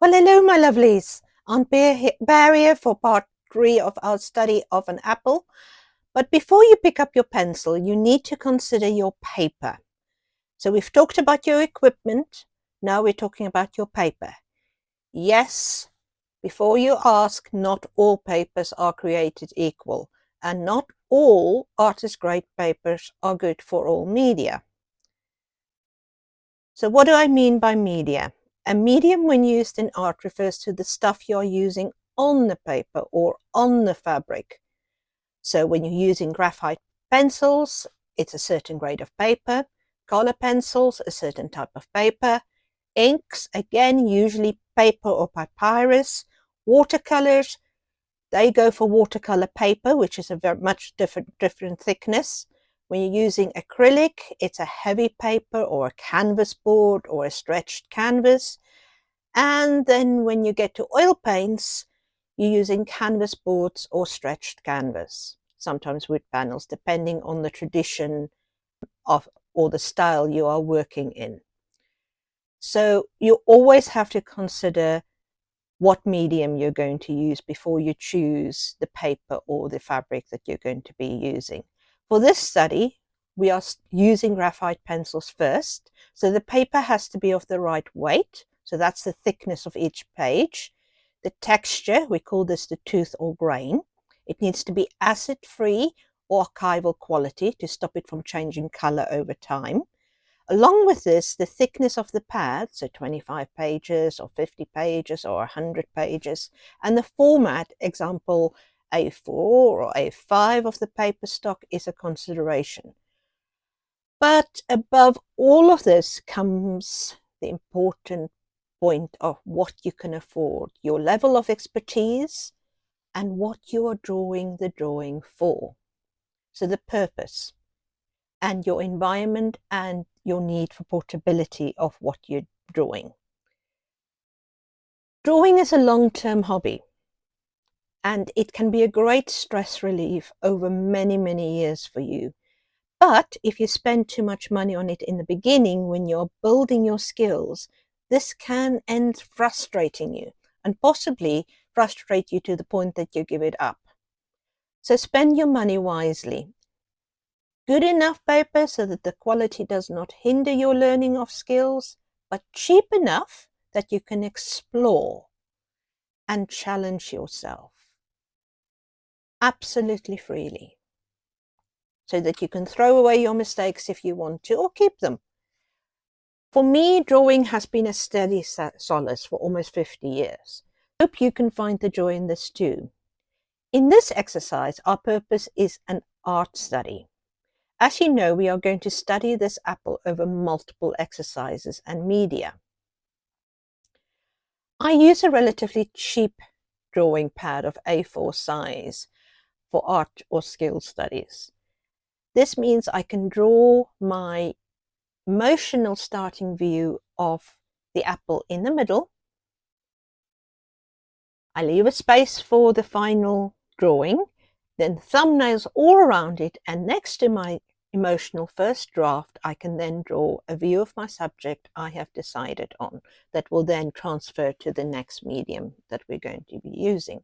Well, hello, my lovelies. Aunt Bear here for part 3 of our study of an apple. But before you pick up your pencil, you need to consider your paper. So we've talked about your equipment. Now we're talking about your paper. Yes, before you ask, not all papers are created equal, and not all artist-grade papers are good for all media. So what do I mean by media? A medium when used in art refers to the stuff you're using on the paper or on the fabric. So when you're using graphite pencils, it's a certain grade of paper. Color pencils, a certain type of paper. Inks, again, usually paper or papyrus. Watercolors, they go for watercolor paper, which is a very much different thickness. When you're using acrylic, it's a heavy paper or a canvas board or a stretched canvas. And then when you get to oil paints, you're using canvas boards or stretched canvas, sometimes wood panels, depending on the tradition of or the style you are working in. So you always have to consider what medium you're going to use before you choose the paper or the fabric that you're going to be using. For this study, we are using graphite pencils first. So the paper has to be of the right weight. So that's the thickness of each page. The texture, we call this the tooth or grain. It needs to be acid-free or archival quality to stop it from changing color over time. Along with this, the thickness of the pad, so 25 pages or 50 pages or 100 pages, and the format, example A4 or A5 of the paper stock, is a consideration. But above all of this comes the important point of what you can afford, your level of expertise, and what you are drawing the drawing for. So the purpose and your environment and your need for portability of what you're drawing. Drawing is a long-term hobby, and it can be a great stress relief over many, many years for you. But if you spend too much money on it in the beginning when you're building your skills, this can end frustrating you and possibly frustrate you to the point that you give it up. So spend your money wisely. Good enough paper so that the quality does not hinder your learning of skills, but cheap enough that you can explore and challenge yourself absolutely freely, so that you can throw away your mistakes if you want to, or keep them. For me, drawing has been a steady solace for almost 50 years. I hope you can find the joy in this too. In this exercise, our purpose is an art study. As you know, we are going to study this apple over multiple exercises and media. I use a relatively cheap drawing pad of A4 size for art or skill studies. This means I can draw my emotional starting view of the apple in the middle. I leave a space for the final drawing, then thumbnails all around it, and next to my emotional first draft, I can then draw a view of my subject I have decided on that will then transfer to the next medium that we're going to be using.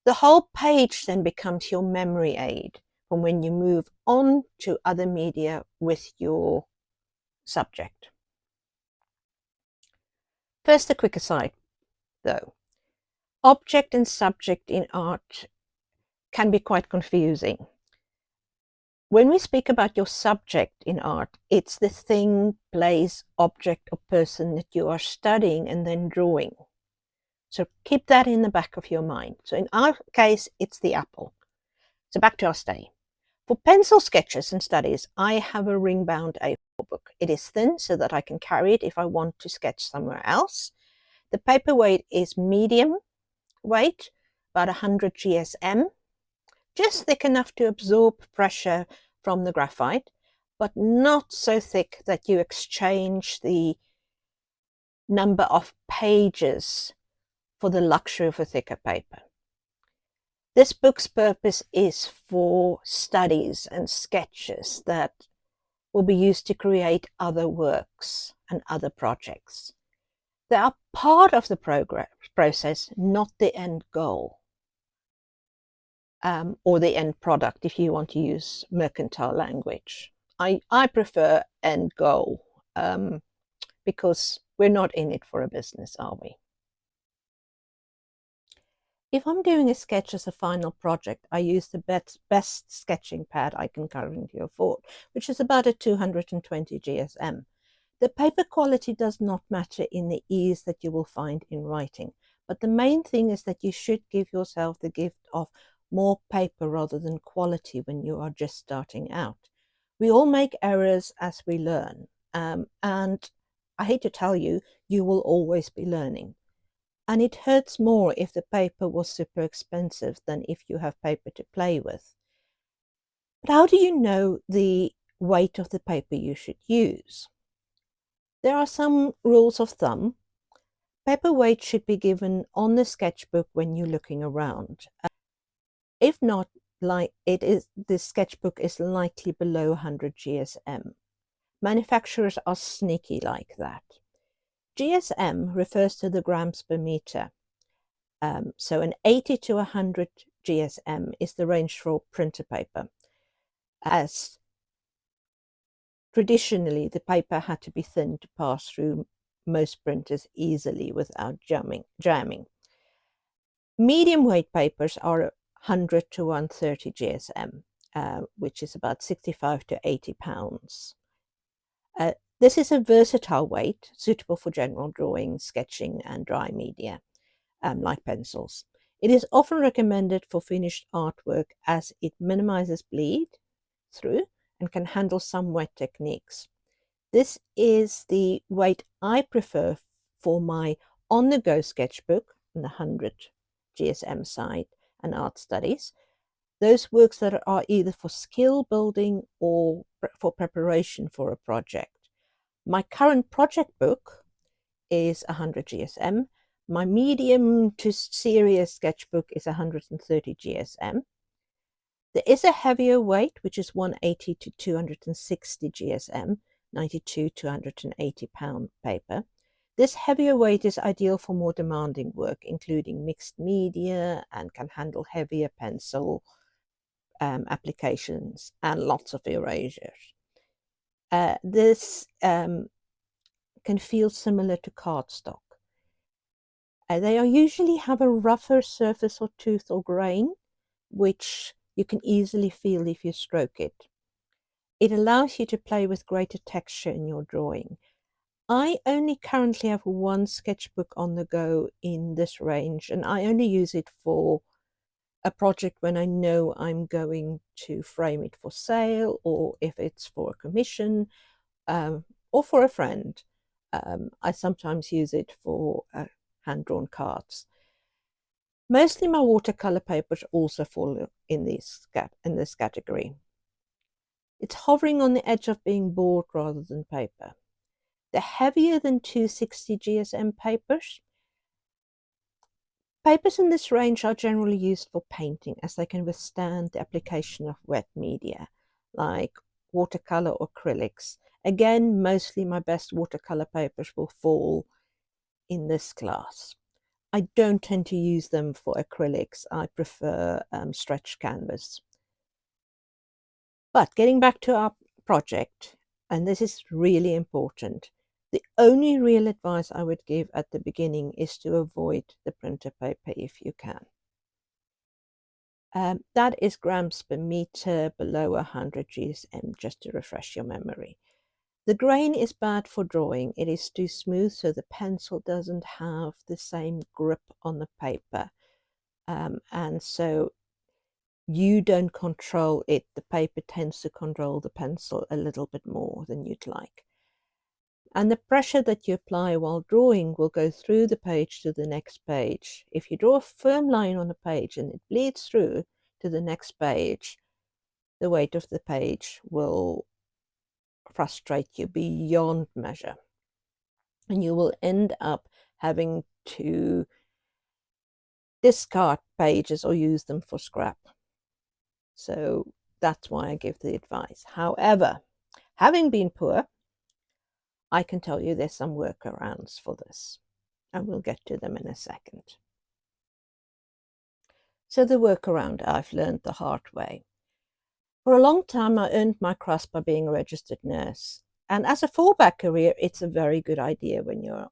The whole page then becomes your memory aid from when you move on to other media with your subject. First, a quick aside, though. Object and subject in art can be quite confusing. When we speak about your subject in art, it's the thing, place, object, or person that you are studying and then drawing. So keep that in the back of your mind. So in our case, it's the apple. So back to our study. For pencil sketches and studies, I have a ring-bound A4 book. It is thin so that I can carry it if I want to sketch somewhere else. The paper weight is medium weight, about 100 GSM. Just thick enough to absorb pressure from the graphite, but not so thick that you exchange the number of pages for the luxury of a thicker paper. This book's purpose is for studies and sketches that will be used to create other works and other projects. They are part of the process, not the end goal. Or the end product, if you want to use mercantile language. I prefer end goal because we're not in it for a business, are we? If I'm doing a sketch as a final project, I use the best sketching pad I can currently afford, which is about a 220 GSM. The paper quality does not matter in the ease that you will find in writing, but the main thing is that you should give yourself the gift of more paper rather than quality when you are just starting out. We all make errors as we learn, and I hate to tell you, you will always be learning. And it hurts more if the paper was super expensive than if you have paper to play with. But how do you know the weight of the paper you should use? There are some rules of thumb. Paper weight should be given on the sketchbook when you're looking around. If not, like it is, the sketchbook is likely below 100 GSM. Manufacturers are sneaky like that. GSM refers to the grams per meter. So an 80 to 100 GSM is the range for printer paper, as traditionally the paper had to be thin to pass through most printers easily without jamming. Medium weight papers are 100 to 130 GSM, which is about 65 to 80 pounds. This is a versatile weight suitable for general drawing, sketching, and dry media, like pencils. It is often recommended for finished artwork as it minimizes bleed through and can handle some wet techniques. This is the weight I prefer for my on-the-go sketchbook on the 100 GSM side and art studies. Those works that are either for skill building or for preparation for a project. My current project book is 100 GSM. My medium to serious sketchbook is 130 GSM. There is a heavier weight, which is 180 to 260 GSM, 92 to 180 pound paper. This heavier weight is ideal for more demanding work, including mixed media, and can handle heavier pencil applications and lots of erasures. This can feel similar to cardstock. They usually have a rougher surface or tooth or grain, which you can easily feel if you stroke it. It allows you to play with greater texture in your drawing. I only currently have one sketchbook on the go in this range, and I only use it for a project when I know I'm going to frame it for sale, or if it's for a commission, or for a friend. I sometimes use it for hand-drawn cards. Mostly my watercolor papers also fall in this category. It's hovering on the edge of being board rather than paper. The heavier than 260 GSM papers in this range are generally used for painting, as they can withstand the application of wet media like watercolor or acrylics. Again, mostly my best watercolor papers will fall in this class. I don't tend to use them for acrylics. I prefer stretch canvas. But getting back to our project, and this is really important, the only real advice I would give at the beginning is to avoid the printer paper if you can. That is grams per meter below 100 GSM, just to refresh your memory. The grain is bad for drawing. It is too smooth, so the pencil doesn't have the same grip on the paper. And so you don't control it. The paper tends to control the pencil a little bit more than you'd like. And the pressure that you apply while drawing will go through the page to the next page. If you draw a firm line on a page and it bleeds through to the next page, the weight of the page will frustrate you beyond measure. And you will end up having to discard pages or use them for scrap. So that's why I give the advice. However, having been poor, I can tell you there's some workarounds for this. and we'll get to them in a second. So the workaround I've learned the hard way. For a long time, I earned my crust by being a registered nurse. And as a fallback career, it's a very good idea when you're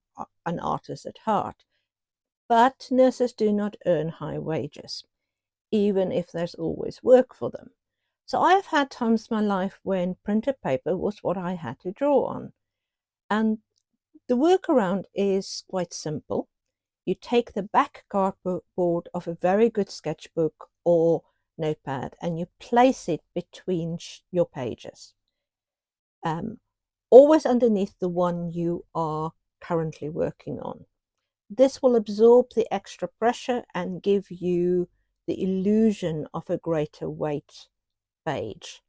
an artist at heart. But nurses do not earn high wages, even if there's always work for them. So I have had times in my life when printed paper was what I had to draw on. And the workaround is quite simple. You take the back cardboard of a very good sketchbook or notepad and you place it between your pages, always underneath the one you are currently working on. This will absorb the extra pressure and give you the illusion of a greater weight page.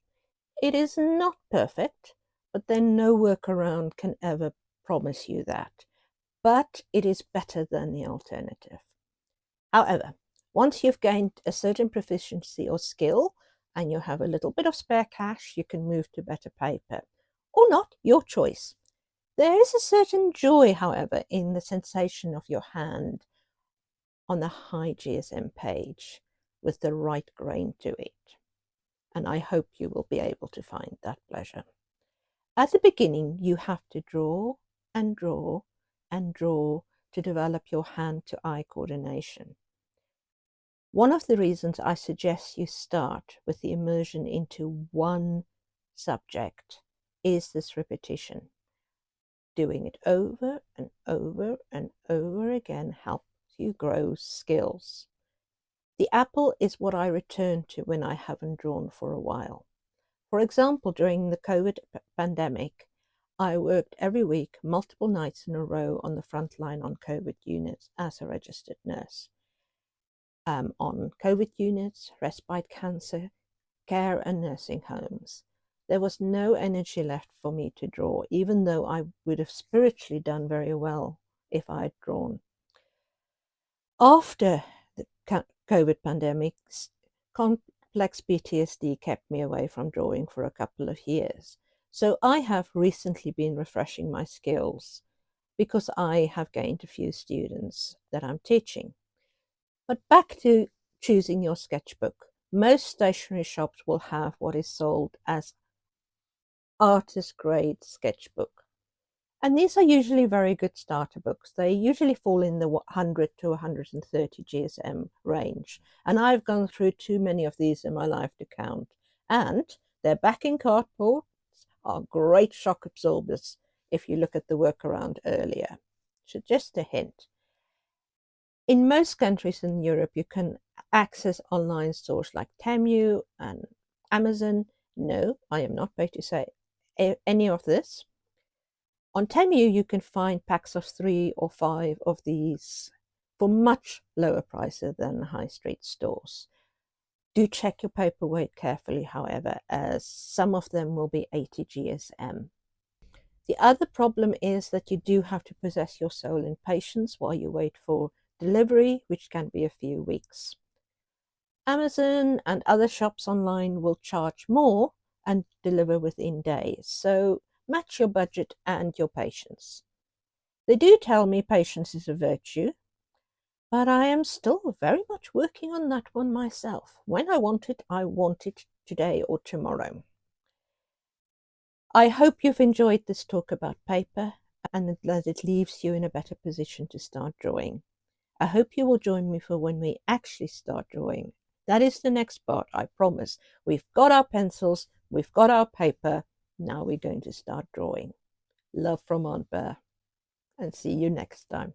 It is not perfect, but then no workaround can ever promise you that. But it is better than the alternative. However, once you've gained a certain proficiency or skill and you have a little bit of spare cash, you can move to better paper. Or not, your choice. There is a certain joy, however, in the sensation of your hand on the high GSM page with the right grain to it. And I hope you will be able to find that pleasure. At the beginning, you have to draw and draw and draw to develop your hand-to-eye coordination. One of the reasons I suggest you start with the immersion into one subject is this repetition. Doing it over and over and over again helps you grow skills. The apple is what I return to when I haven't drawn for a while. For example, during the COVID pandemic, I worked every week, multiple nights in a row on the front line on COVID units as a registered nurse. On COVID units, respite cancer care and nursing homes. There was no energy left for me to draw, even though I would have spiritually done very well if I had drawn. After the COVID pandemic, complex PTSD kept me away from drawing for a couple of years. So I have recently been refreshing my skills because I have gained a few students that I'm teaching. But back to choosing your sketchbook. Most stationery shops will have what is sold as artist grade sketchbook. And these are usually very good starter books. They usually fall in the 100 to 130 GSM range. And I've gone through too many of these in my life to count. And their backing cardboards are great shock absorbers if you look at the workaround earlier. So just a hint. In most countries in Europe, you can access online stores like Temu and Amazon. No, I am not going to say any of this. On Temu, you can find packs of 3 or 5 of these for much lower prices than high street stores. Do check your paper weight carefully, however, as some of them will be 80 GSM. The other problem is that you do have to possess your soul in patience while you wait for delivery, which can be a few weeks. Amazon and other shops online will charge more and deliver within days, so match your budget and your patience. They do tell me patience is a virtue, but I am still very much working on that one myself. When I want it today or tomorrow. I hope you've enjoyed this talk about paper and that it leaves you in a better position to start drawing. I hope you will join me for when we actually start drawing. That is the next part, I promise. We've got our pencils, we've got our paper, now we're going to start drawing. Love from Aunt Bear, and see you next time.